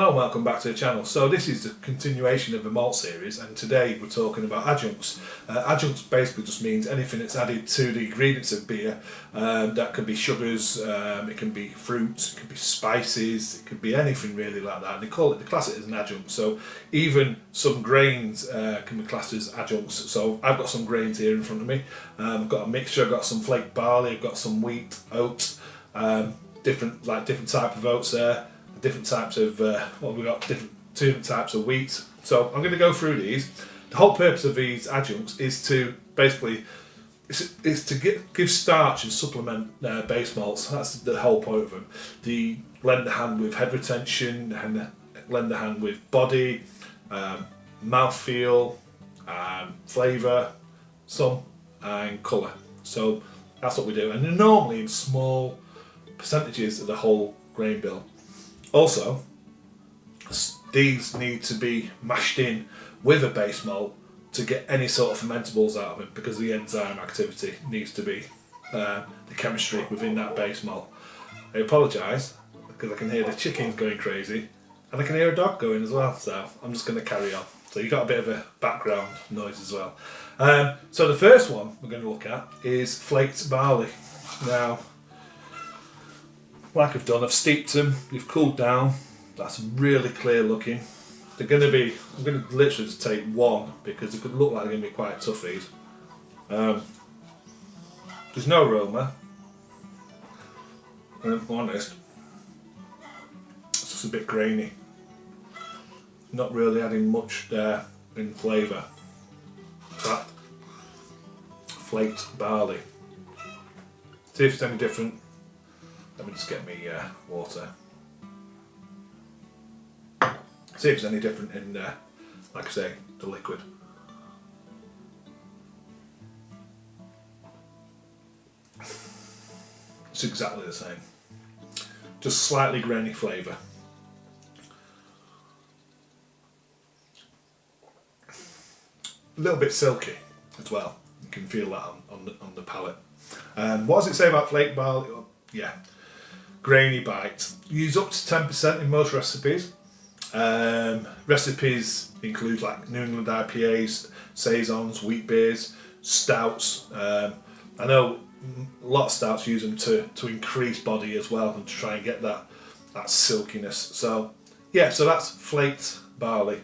Hello and welcome back to the channel. So this is the continuation of the malt series, and today we're talking about adjuncts. Adjuncts basically just means anything that's added to the ingredients of beer. That could be sugars, it can be fruits, it can be spices, it could be anything really like that. And they class it as an adjunct. So even some grains can be classed as adjuncts. So I've got some grains here in front of me. I've got a mixture. I've got some flaked barley. I've got some wheat, oats, different type of oats there. Different types of different types of wheat. So I'm going to go through these. The whole purpose of these adjuncts is to basically give starch and supplement base malts. That's the whole point of them. They lend a hand with head retention, and lend a hand with body, mouthfeel, flavour, and colour. So that's what we do, and they're normally in small percentages of the whole grain bill. Also, these need to be mashed in with a base malt to get any sort of fermentables out of it, because the enzyme activity needs to be the chemistry within that base malt. I apologise because I can hear the chickens going crazy and I can hear a dog going as well, so I'm just going to carry on. So you've got a bit of a background noise as well. So the first one we're going to look at is flaked barley. Now, like I've done, I've steeped them, they've cooled down, that's really clear looking. I'm going to literally just take one because they could look like they're going to be quite tough, these. There's no aroma, and if I'm honest, it's just a bit grainy. Not really adding much there in flavour. That flaked barley. See if it's any different. Let me just get me water. See if it's any different in, like I say, the liquid. It's exactly the same. Just slightly grainy flavour. A little bit silky as well. You can feel that on the palate. What does it say about flaked barley? Oh, yeah. Grainy bite. Use up to 10% in most recipes. Recipes include like New England IPAs, saisons, wheat beers, stouts. I know a lot of stouts use them to increase body as well and to try and get that silkiness. So yeah, so that's flaked barley.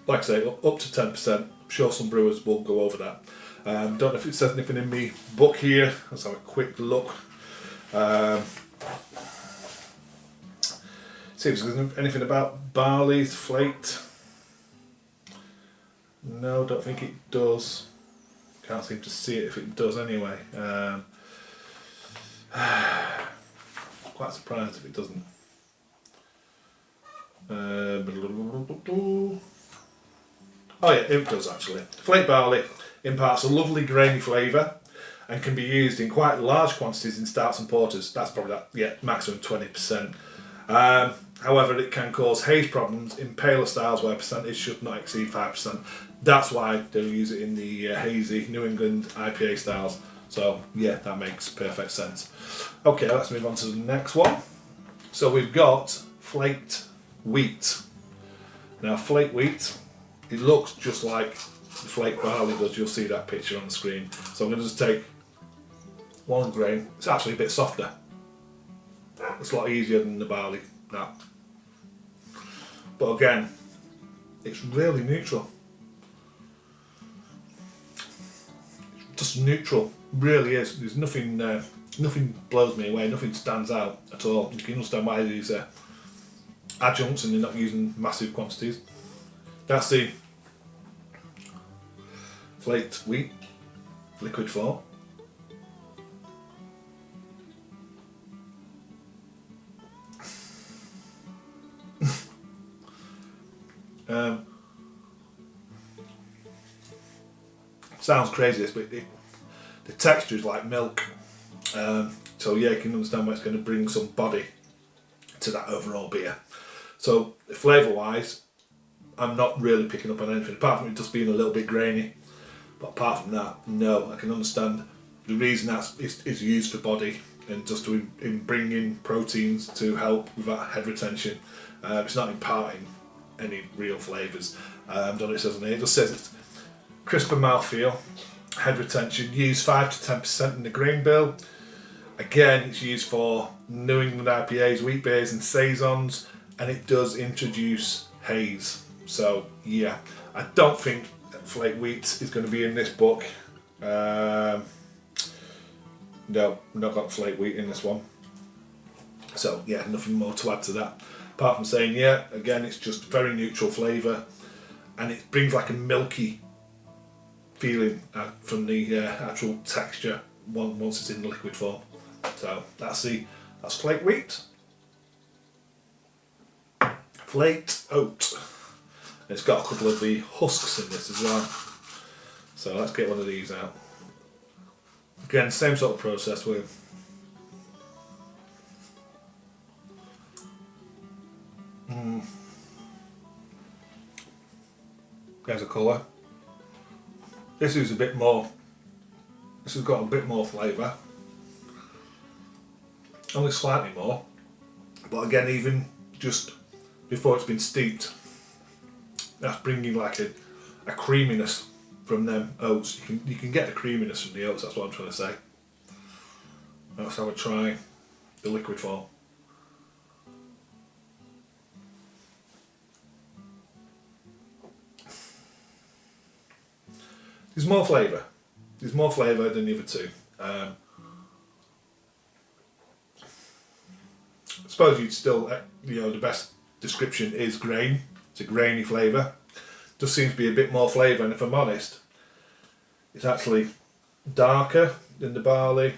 Like I say, up to 10%. I'm sure some brewers will go over that. Don't know if it says anything in my book here. Let's have a quick look. See if there's anything about barley flaked. No, don't think it does. Can't seem to see it if it does anyway. Quite surprised if it doesn't. Oh yeah, it does actually. Flaked barley imparts a lovely grainy flavour and can be used in quite large quantities in stouts and porters. That's probably maximum 20%. However, it can cause haze problems in paler styles where percentage should not exceed 5%. That's why they use it in the hazy New England IPA styles. So yeah, that makes perfect sense. Okay, let's move on to the next one. So we've got flaked wheat. Now flaked wheat, it looks just like the flaked barley does. You'll see that picture on the screen. So I'm going to just take one grain. It's actually a bit softer. It's a lot easier than the barley. That. But again, it's really neutral. It's just neutral, really is. There's nothing, nothing blows me away. Nothing stands out at all. You can understand why these are adjuncts and they're not using massive quantities. That's the flaked wheat liquid form. Sounds crazy, this, but the texture is like milk. So yeah, you can understand why it's going to bring some body to that overall beer. So flavour wise, I'm not really picking up on anything apart from it just being a little bit grainy. But apart from that, no, I can understand the reason that is used for body and just in bringing proteins to help with that head retention. It's not imparting any real flavours. It says on here. It just says it's crisper mouthfeel, head retention. Use 5 to 10% in the grain bill. Again, it's used for New England IPAs, wheat beers, and saisons, and it does introduce haze. So yeah, I don't think Flaked Wheat is going to be in this book. No, we've not got Flaked Wheat in this one. So yeah, nothing more to add to that. Apart from saying, yeah, again, it's just very neutral flavour, and it brings like a milky feeling from the actual texture once it's in the liquid form. So that's Flaked Wheat. Flaked Oat. It's got a couple of the husks in this as well. So let's get one of these out. Again, same sort of process with. There's a colour. This is a bit more. This has got a bit more flavour. Only slightly more. But again, even just before it's been steeped, that's bringing like a creaminess from them oats. You can get the creaminess from the oats. That's what I'm trying to say. Let's have a try the liquid form. There's more flavour. There's more flavour than the other two. I suppose you'd still, the best description is grain. It's a grainy flavour. Just seems to be a bit more flavour, and if I'm honest, it's actually darker than the barley,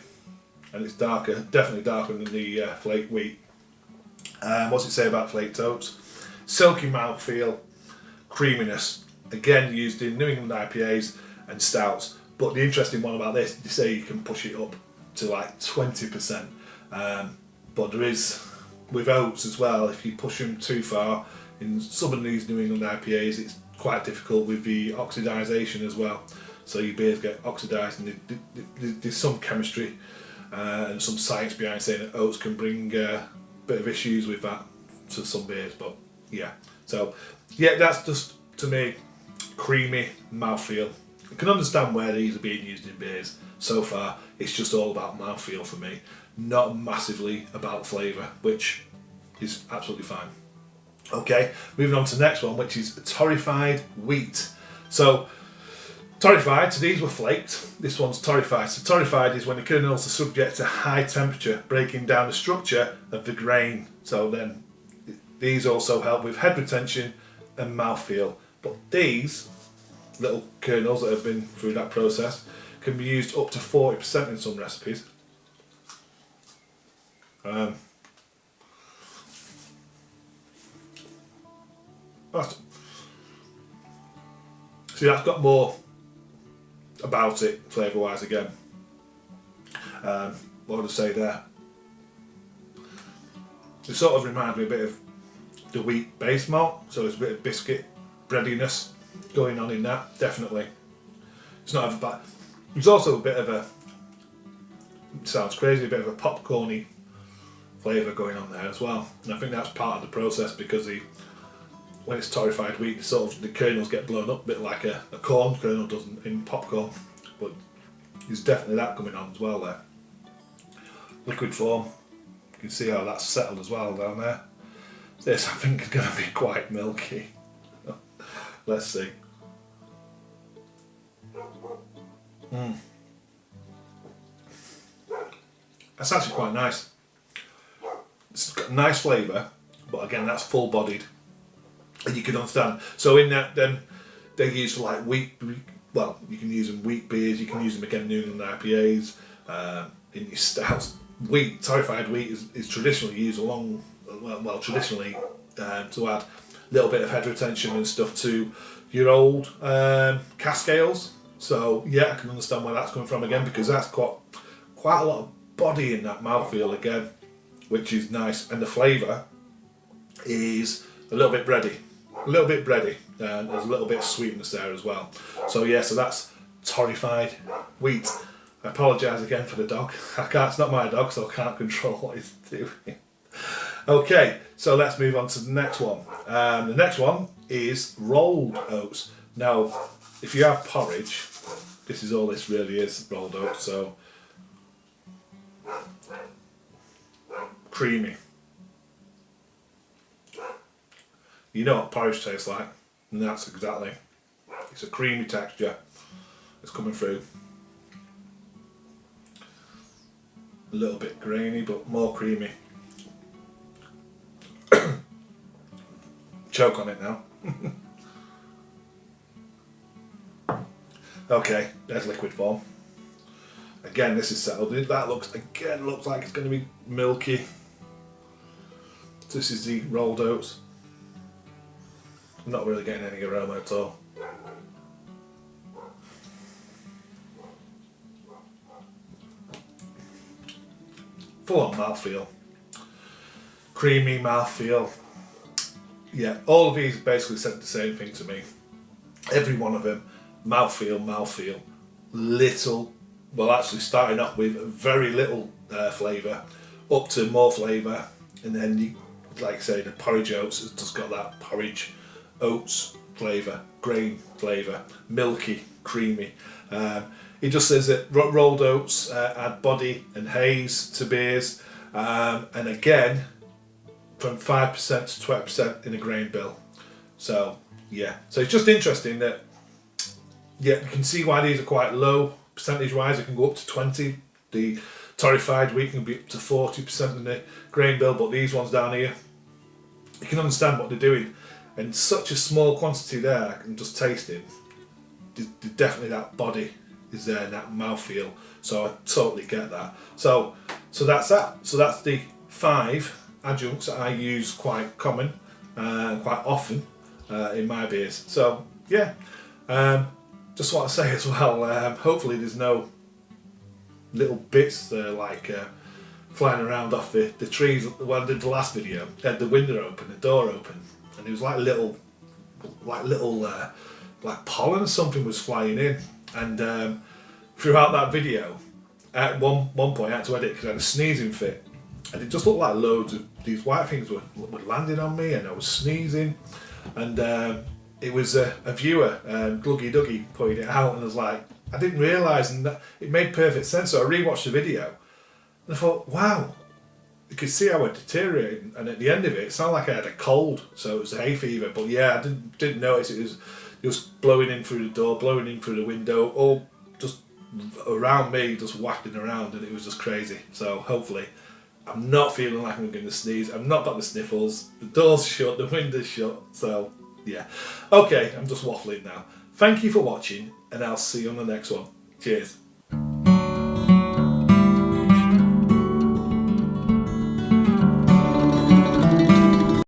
and it's definitely darker than the Flaked Wheat. What's it say about Flaked Oats? Silky mouthfeel, creaminess. Again, used in New England IPAs and stouts. But the interesting one about this, they say you can push it up to like 20%. But there is, with oats as well, if you push them too far, in some of these New England IPAs, it's quite difficult with the oxidisation as well. So your beers get oxidised, and there's some chemistry and some science behind saying that oats can bring a bit of issues with that to some beers. But yeah, so yeah, that's just, to me, creamy mouthfeel. I can understand where these are being used in beers. So far, it's just all about mouthfeel for me, not massively about flavour, which is absolutely fine. Okay, moving on to the next one, which is torrefied wheat. So, torrefied, so these were flaked, this one's torrefied. So torrefied is when the kernels are subject to high temperature, breaking down the structure of the grain. So then, these also help with head retention and mouthfeel. But these little kernels that have been through that process can be used up to 40% in some recipes. See, that's got more about it flavour wise again. What would I say there? It sort of reminds me a bit of the wheat based malt, so there's a bit of biscuit breadiness going on in that, definitely. It's not as bad. There's also a bit of a, it sounds crazy, a bit of a popcorny flavour going on there as well. And I think that's part of the process, because when it's torrefied wheat, sort of the kernels get blown up a bit like a corn kernel does in popcorn. But there's definitely that coming on as well there. Liquid form, you can see how that's settled as well down there. This, I think, is going to be quite milky. Let's see. That's actually quite nice. It's got a nice flavour, but again, that's full-bodied, and you can understand. So in that, then they use for like wheat. Well, you can use them wheat beers. You can use them again New England IPAs. In your stouts, torrefied wheat is traditionally used along. Well, traditionally to add a little bit of head retention and stuff to your old cask ales. So yeah, I can understand where that's coming from again, because that's quite a lot of body in that mouthfeel again, which is nice, and the flavour is a little bit bready, and there's a little bit of sweetness there as well. So yeah, so that's torrefied wheat. I apologise again for the dog. It's not my dog, so I can't control what he's doing. Okay, so let's move on to the next one. The next one is rolled oats. Now, if you have porridge, this is all this really is, rolled oats. So, creamy. You know what porridge tastes like, and that's exactly. It's a creamy texture. It's coming through. A little bit grainy, but more creamy. Choke on it now. Okay, there's liquid form. Again, this is settled. That looks like it's going to be milky. This is the rolled oats. I'm not really getting any aroma at all. Full on mouthfeel. Creamy mouthfeel. Yeah, all of these basically said the same thing to me. Every one of them, mouthfeel. Little, well actually starting off with very little flavour, up to more flavour, and then you, like I say, the porridge oats has just got that porridge oats flavour, grain flavour, milky, creamy. It just says that rolled oats add body and haze to beers, and again, from 5% to 20% in a grain bill. So yeah, so it's just interesting that you can see why these are quite low percentage wise. It can go up to 20. The torrefied wheat can be up to 40% in the grain bill, but these ones down here, you can understand what they're doing. And such a small quantity there, I can just taste it. Definitely that body is there, and that mouthfeel. So I totally get that. So that's that. So that's the 5 adjuncts that I use quite common and quite often in my beers. So yeah, just want to say as well, hopefully there's no little bits like flying around off the trees. When I did the last video, I had the window open, the door open, and it was like little like pollen or something was flying in. And throughout that video, at one point I had to edit because I had a sneezing fit, and it just looked like loads of these white things were landing on me, and I was sneezing. And it was a viewer, Gluggy Duggy, pointed it out, and I was like, I didn't realise, and that it made perfect sense. So I rewatched the video, and I thought, wow, you could see how it deteriorated. And at the end of it, it sounded like I had a cold, so it was hay fever. But yeah, I didn't notice it was just blowing in through the door, blowing in through the window, all just around me, just wafting around, and it was just crazy. So hopefully, I'm not feeling like I'm going to sneeze. I've not got the sniffles. The door's shut, the window's shut. So yeah, okay, I'm just waffling now. Thank you for watching, and I'll see you on the next one. Cheers.